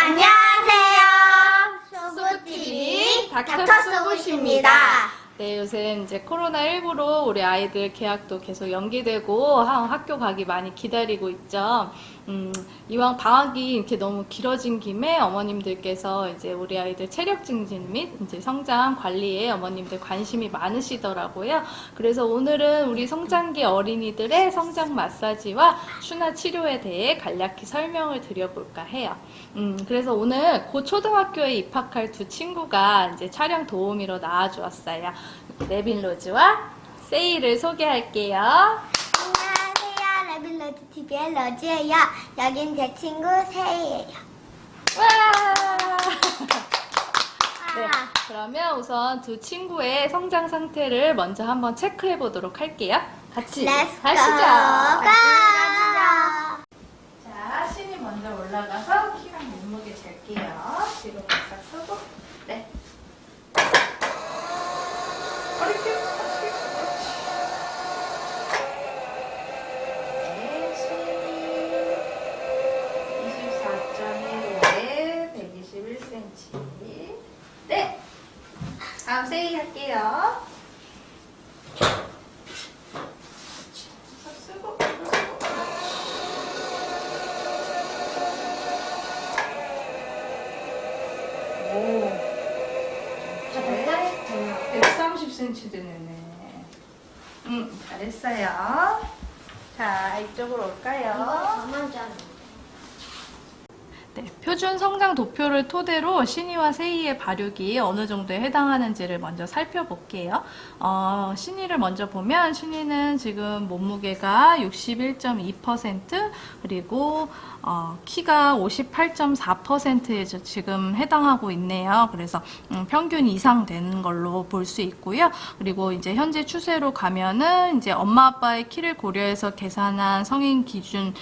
안녕하세요. 수구TV 닥터 수구입니다. 네, 요새 이제 코로나19로 우리 아이들 개학도 계속 연기되고 학교 가기 많이 기다리고 있죠. 이왕 방학이 이렇게 너무 길어진 김에 어머님들께서 이제 우리 아이들 체력 증진 및 이제 성장 관리에 어머님들 관심이 많으시더라고요. 그래서 오늘은 우리 성장기 어린이들의 성장 마사지와 추나 치료에 대해 간략히 설명을 드려볼까 해요. 그래서 오늘 곧 초등학교에 입학할 두 친구가 이제 촬영 도우미로 나와주었어요. 레빈 로즈와 세이를 소개할게요. 안녕하세요. 레빈로즈 TV의 로즈예요. 여긴 제 친구 세이예요. 와! 네, 그러면 우선 두 친구의 성장 상태를 먼저 한번 체크해 보도록 할게요. 같이 Let's 가시죠. go. 자, 신이 먼저 올라가서 키랑 몸무게 잴게요. 뒤로 바싹 서고, 네. 허리 펴. 네, 신이 24.1에 121cm. 네. 다음 세이 할게요. 쓰고. 오. 130cm 되네. 잘했어요. 자, 이쪽으로 올까요? 네, 표준 성장 도표를 토대로 신이와 세이의 발육이 어느 정도에 해당하는지를 먼저 살펴볼게요. 신이를 먼저 보면 신이는 지금 몸무게가 61.2% 그리고 키가 58.4%에 지금 해당하고 있네요. 그래서 평균 이상 되는 걸로 볼 수 있고요. 그리고 이제 현재 추세로 가면은 이제 엄마 아빠의 키를 고려해서 계산한 성인 기준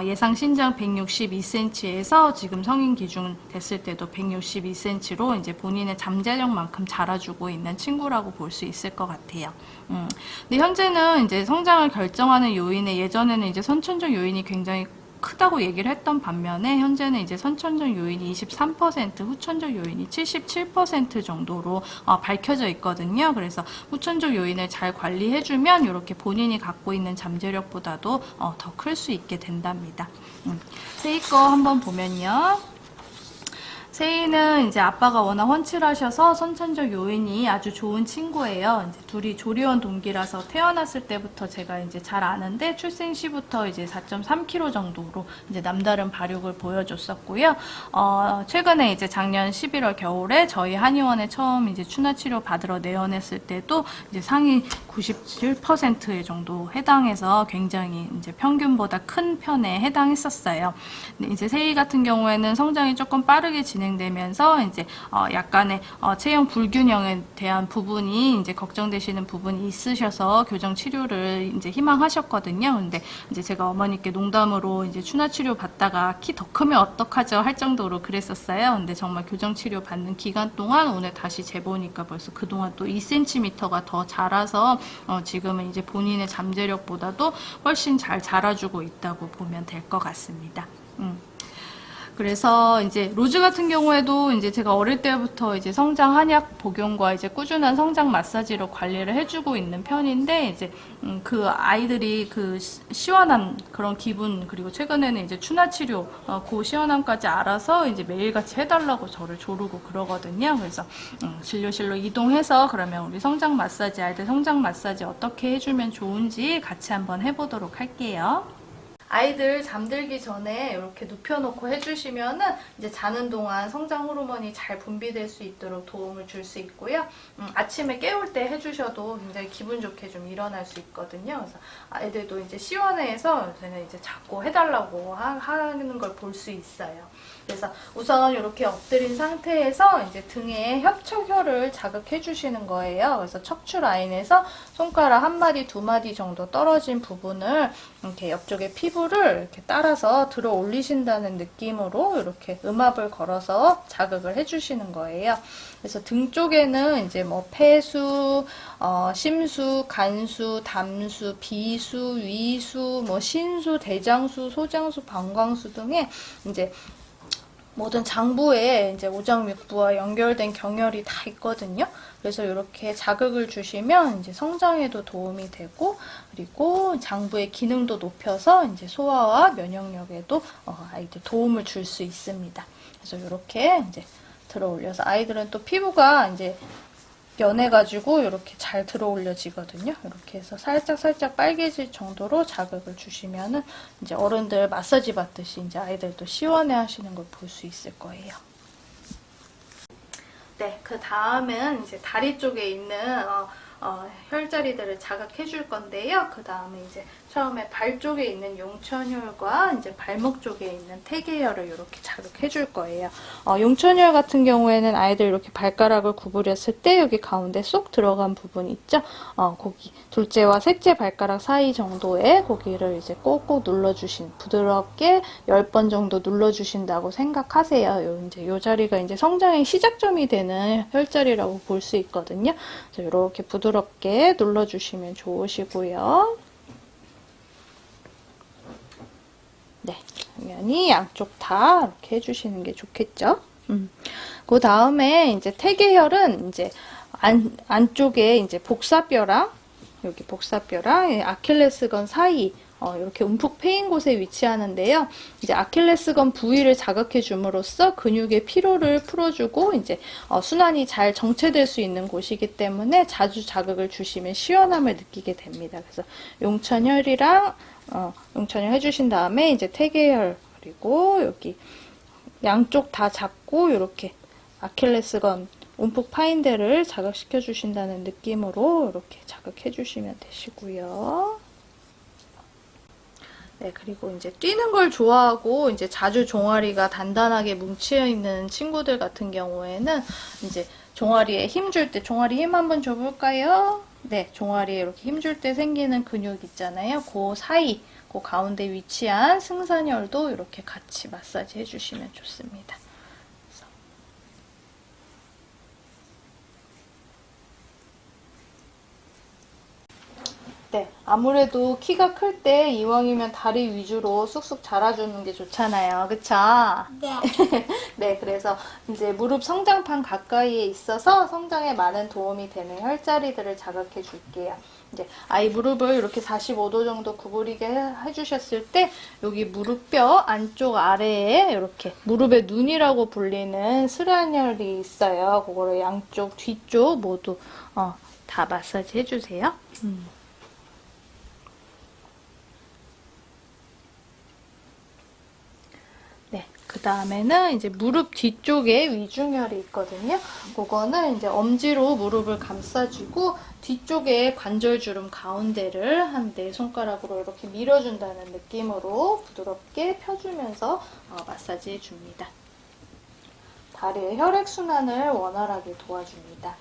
예상 신장 162cm에서 지금 성인 기준 됐을 때도 162cm로 이제 본인의 잠재력만큼 자라주고 있는 친구라고 볼 수 있을 것 같아요. 근데 현재는 이제 성장을 결정하는 요인에 예전에는 이제 선천적 요인이 굉장히 크다고 얘기를 했던 반면에 현재는 이제 선천적 요인이 23%, 후천적 요인이 77% 정도로 밝혀져 있거든요. 그래서 후천적 요인을 잘 관리해주면 이렇게 본인이 갖고 있는 잠재력보다도 더 클 수 있게 된답니다. 세이 거 한번 보면요. 세이는 이제 아빠가 워낙 훤칠하셔서 선천적 요인이 아주 좋은 친구예요. 이제 둘이 조리원 동기라서 태어났을 때부터 제가 이제 잘 아는데 출생 시부터 이제 4.3kg 정도로 이제 남다른 발육을 보여줬었고요. 최근에 이제 작년 11월 겨울에 저희 한의원에 처음 이제 추나 치료 받으러 내원했을 때도 이제 상위 97% 정도 해당해서 굉장히 이제 평균보다 큰 편에 해당했었어요. 근데 이제 세이 같은 경우에는 성장이 조금 빠르게 진행되면서 이제 약간의 체형 불균형에 대한 부분이 이제 걱정되시는 부분이 있으셔서 교정 치료를 이제 희망하셨거든요. 근데 이제 제가 어머니께 농담으로 이제 추나 치료 받다가 키 더 크면 어떡하죠 할 정도로 그랬었어요. 근데 정말 교정 치료 받는 기간 동안 오늘 다시 재보니까 벌써 그동안 또 2cm가 더 자라서 지금은 이제 본인의 잠재력보다도 훨씬 잘 자라주고 있다고 보면 될 것 같습니다. 그래서 이제 로즈 같은 경우에도 이제 제가 어릴 때부터 이제 성장 한약 복용과 이제 꾸준한 성장 마사지로 관리를 해주고 있는 편인데 이제 그 아이들이 그 시원한 그런 기분 그리고 최근에는 이제 추나 치료 그 시원함까지 알아서 이제 매일같이 해달라고 저를 조르고 그러거든요. 그래서 진료실로 이동해서 그러면 우리 성장 마사지 아이들 성장 마사지 어떻게 해주면 좋은지 같이 한번 해보도록 할게요. 아이들 잠들기 전에 이렇게 눕혀놓고 해주시면은 이제 자는 동안 성장 호르몬이 잘 분비될 수 있도록 도움을 줄 수 있고요. 아침에 깨울 때 해주셔도 굉장히 기분 좋게 좀 일어날 수 있거든요. 그래서 아이들도 이제 시원해서 요새는 이제 자꾸 해달라고 하는 걸 볼 수 있어요. 그래서 우선 이렇게 엎드린 상태에서 이제 등에 협척혈을 자극해 주시는 거예요. 그래서 척추 라인에서 손가락 한 마디, 두 마디 정도 떨어진 부분을 이렇게 옆쪽에 피부를 이렇게 따라서 들어 올리신다는 느낌으로 이렇게 음압을 걸어서 자극을 해 주시는 거예요. 그래서 등 쪽에는 이제 뭐 폐수, 심수, 간수, 담수, 비수, 위수, 뭐 신수, 대장수, 소장수, 방광수 등의 이제 모든 장부에 이제 오장육부와 연결된 경혈이 다 있거든요. 그래서 이렇게 자극을 주시면 이제 성장에도 도움이 되고, 그리고 장부의 기능도 높여서 이제 소화와 면역력에도 아이들 도움을 줄 수 있습니다. 그래서 이렇게 이제 들어 올려서 아이들은 또 피부가 이제 연해가지고 이렇게 잘 들어 올려지거든요. 이렇게 해서 살짝 빨개질 정도로 자극을 주시면은 이제 어른들 마사지 받듯이 이제 아이들도 시원해 하시는 걸 볼 수 있을 거예요. 네, 그 다음은 이제 다리 쪽에 있는 혈자리들을 자극해 줄 건데요. 그 다음에 이제 처음에 발 쪽에 있는 용천혈과 이제 발목 쪽에 있는 태계혈을 이렇게 자극해 줄 거예요. 용천혈 같은 경우에는 아이들 이렇게 발가락을 구부렸을 때 여기 가운데 쏙 들어간 부분 있죠? 거기 둘째와 셋째 발가락 사이 정도에 거기를 이제 꼭꼭 부드럽게 10번 정도 눌러주신다고 생각하세요. 이제 요 자리가 이제 성장의 시작점이 되는 혈자리라고 볼 수 있거든요. 그래서 이렇게 부드럽게 눌러주시면 좋으시고요. 네, 당연히 양쪽 다 이렇게 해주시는 게 좋겠죠. 그 다음에 이제 태계혈은 이제 안쪽에 이제 복사뼈랑 여기 복사뼈랑 아킬레스건 사이 이렇게 움푹 패인 곳에 위치하는데요. 이제 아킬레스건 부위를 자극해 줌으로써 근육의 피로를 풀어주고 이제 순환이 잘 정체될 수 있는 곳이기 때문에 자주 자극을 주시면 시원함을 느끼게 됩니다. 그래서 용천혈이랑 용천혈 해주신 다음에 이제 태계혈 그리고 여기 양쪽 다 잡고 이렇게 아킬레스건 움푹 파인 데를 자극시켜 주신다는 느낌으로 이렇게 자극해 주시면 되시고요. 네, 그리고 이제 뛰는 걸 좋아하고 이제 자주 종아리가 단단하게 뭉쳐 있는 친구들 같은 경우에는 이제 종아리에 힘 줄 때 종아리 힘 한번 줘볼까요? 네, 종아리에 이렇게 힘 줄 때 생기는 근육 있잖아요. 그 사이, 그 가운데 위치한 승산혈도 이렇게 같이 마사지 해주시면 좋습니다. 네, 아무래도 키가 클 때 이왕이면 다리 위주로 쑥쑥 자라주는 게 좋잖아요. 그쵸? 네. 네, 그래서 이제 무릎 성장판 가까이에 있어서 성장에 많은 도움이 되는 혈자리들을 자극해 줄게요. 이제 아이 무릎을 이렇게 45도 정도 구부리게 해주셨을 때 여기 무릎뼈 안쪽 아래에 이렇게 무릎의 눈이라고 불리는 스란혈이 있어요. 그거를 양쪽 뒤쪽 모두 다 마사지 해주세요. 네, 그 다음에는 이제 무릎 뒤쪽에 위중혈이 있거든요. 그거는 이제 엄지로 무릎을 감싸주고 뒤쪽에 관절주름 가운데를 한 4손가락으로 이렇게 밀어준다는 느낌으로 부드럽게 펴주면서 마사지 해줍니다. 다리의 혈액순환을 원활하게 도와줍니다.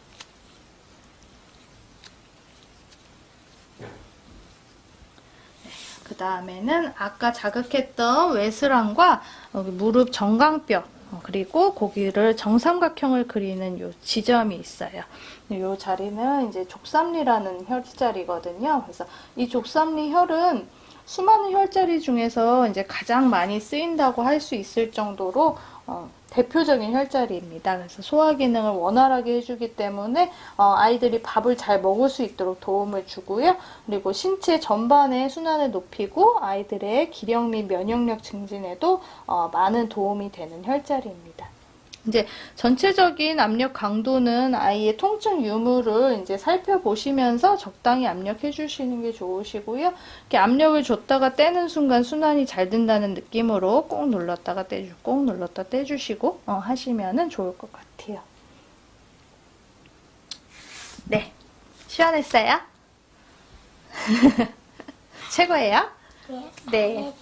그 다음에는 아까 자극했던 외스랑과 무릎 정강뼈 그리고 고기를 정삼각형을 그리는 요 지점이 있어요. 이 자리는 이제 족삼리라는 혈자리거든요. 그래서 이 족삼리 혈은 수많은 혈자리 중에서 이제 가장 많이 쓰인다고 할 수 있을 정도로 대표적인 혈자리입니다. 그래서 소화 기능을 원활하게 해주기 때문에 아이들이 밥을 잘 먹을 수 있도록 도움을 주고요. 그리고 신체 전반의 순환을 높이고 아이들의 기력 및 면역력 증진에도 많은 도움이 되는 혈자리입니다. 이제 전체적인 압력 강도는 아이의 통증 유무를 이제 살펴보시면서 적당히 압력해 주시는 게 좋으시고요. 이렇게 압력을 줬다가 떼는 순간 순환이 잘 된다는 느낌으로 꼭 눌렀다가 떼주고 꼭 눌렀다 떼주시고 하시면은 좋을 것 같아요. 네, 시원했어요? 최고예요? 네.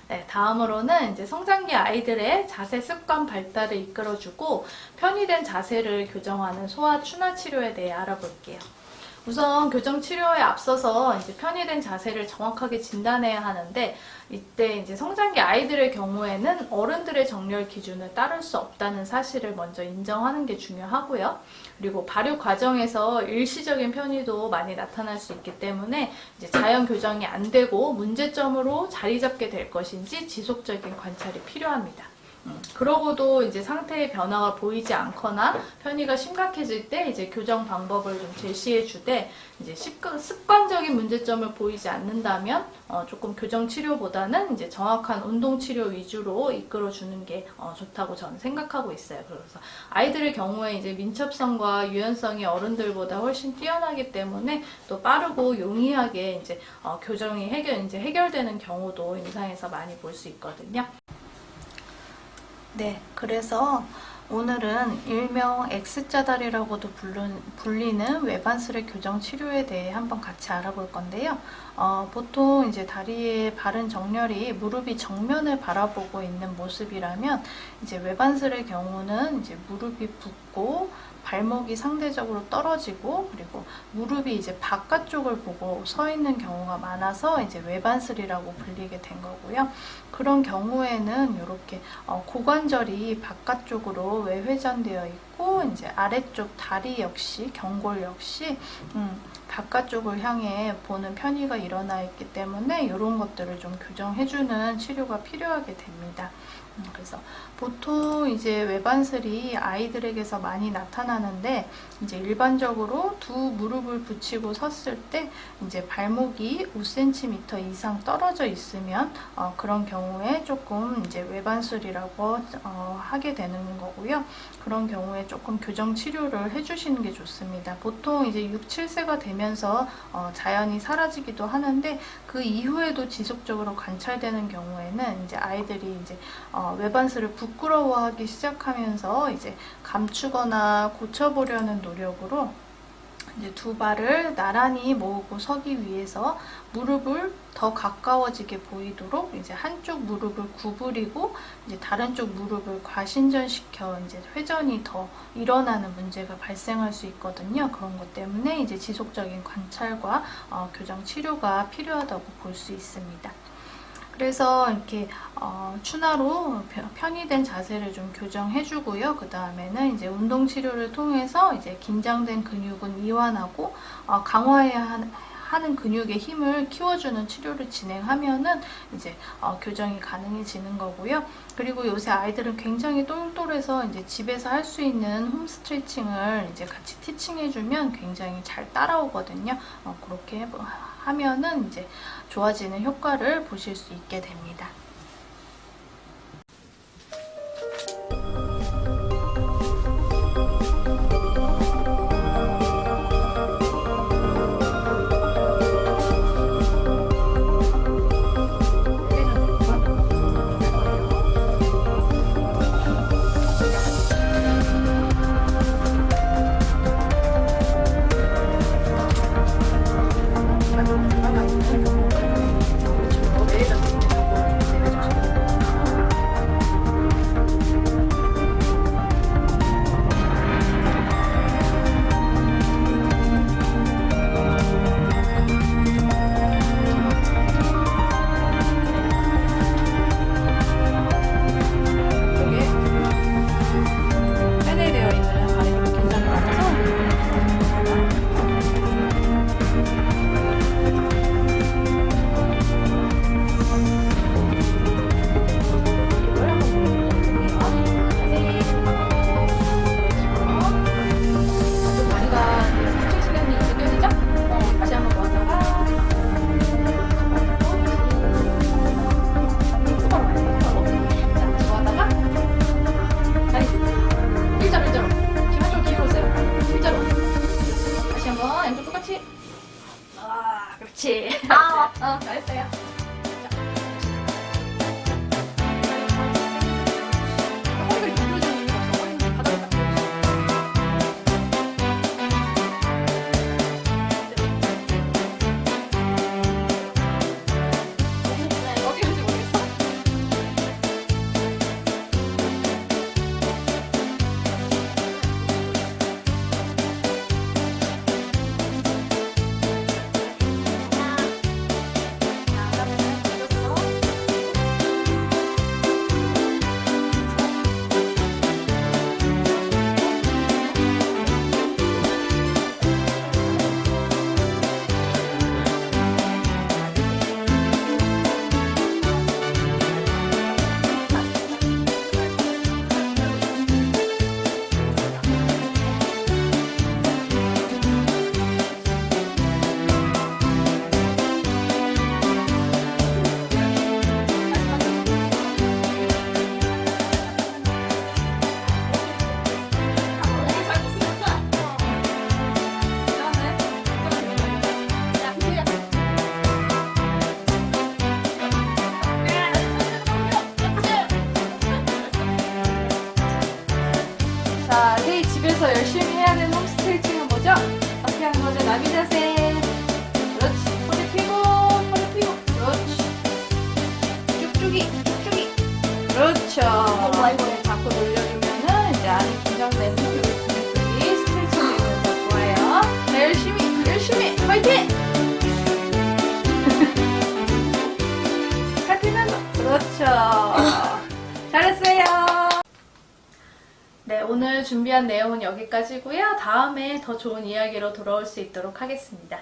네, 다음으로는 이제 성장기 아이들의 자세 습관 발달을 이끌어주고 편의된 자세를 교정하는 소아 추나 치료에 대해 알아볼게요. 우선 교정 치료에 앞서서 이제 편의된 자세를 정확하게 진단해야 하는데 이때 이제 성장기 아이들의 경우에는 어른들의 정렬 기준을 따를 수 없다는 사실을 먼저 인정하는 게 중요하고요. 그리고 발육 과정에서 일시적인 편의도 많이 나타날 수 있기 때문에 이제 자연 교정이 안 되고 문제점으로 자리 잡게 될 것인지 지속적인 관찰이 필요합니다. 그러고도 이제 상태의 변화가 보이지 않거나 편의가 심각해질 때 이제 교정 방법을 좀 제시해 주되 이제 습관적인 문제점을 보이지 않는다면 조금 교정 치료보다는 이제 정확한 운동 치료 위주로 이끌어 주는 게 좋다고 저는 생각하고 있어요. 그래서 아이들의 경우에 이제 민첩성과 유연성이 어른들보다 훨씬 뛰어나기 때문에 또 빠르고 용이하게 이제 교정이 해결되는 경우도 임상에서 많이 볼 수 있거든요. 네, 그래서 오늘은 일명 X자다리라고도 불리는 외반슬의 교정 치료에 대해 한번 같이 알아볼 건데요. 보통 이제 다리의 바른 정렬이 무릎이 정면을 바라보고 있는 모습이라면 이제 외반슬의 경우는 이제 무릎이 붓고 발목이 상대적으로 떨어지고 그리고 무릎이 이제 바깥쪽을 보고 서 있는 경우가 많아서 이제 외반슬이라고 불리게 된 거고요. 그런 경우에는 이렇게 고관절이 바깥쪽으로 외회전되어 있고 이제 아래쪽 다리 역시 경골 역시 바깥쪽을 향해 보는 편의가 일어나 있기 때문에 이런 것들을 좀 교정해주는 치료가 필요하게 됩니다. 그래서 보통 이제 외반슬이 아이들에게서 많이 나타나는데 이제 일반적으로 두 무릎을 붙이고 섰을 때 이제 발목이 5cm 이상 떨어져 있으면 그런 경우에 조금 이제 외반슬이라고 하게 되는 거고요. 그런 경우에 조금 교정 치료를 해주시는 게 좋습니다. 보통 이제 6, 7세가 되면서 자연히 사라지기도 하는데 그 이후에도 지속적으로 관찰되는 경우에는 이제 아이들이 이제 외반슬을 부끄러워하기 시작하면서 이제 감추거나 고쳐보려는 노력으로 이제 두 발을 나란히 모으고 서기 위해서 무릎을 더 가까워지게 보이도록 이제 한쪽 무릎을 구부리고 이제 다른 쪽 무릎을 과신전시켜 이제 회전이 더 일어나는 문제가 발생할 수 있거든요. 그런 것 때문에 이제 지속적인 관찰과 교정 치료가 필요하다고 볼 수 있습니다. 그래서 이렇게 추나로 편의된 자세를 좀 교정해주고요. 그 다음에는 이제 운동 치료를 통해서 이제 긴장된 근육은 이완하고 강화해야 하는 근육의 힘을 키워주는 치료를 진행하면은 이제 교정이 가능해지는 거고요. 그리고 요새 아이들은 굉장히 똘똘해서 이제 집에서 할 수 있는 홈 스트레칭을 이제 같이 티칭해주면 굉장히 잘 따라오거든요. 그렇게 하면은 이제 좋아지는 효과를 보실 수 있게 됩니다. 그렇지. 잘했어요. 허리를 눌러주는 이유가 없어. 허리를 바닥에 딱 어디 있는지 모르겠어? 그렇죠. 잘했어요. 네, 오늘 준비한 내용은 여기까지고요. 다음에 더 좋은 이야기로 돌아올 수 있도록 하겠습니다.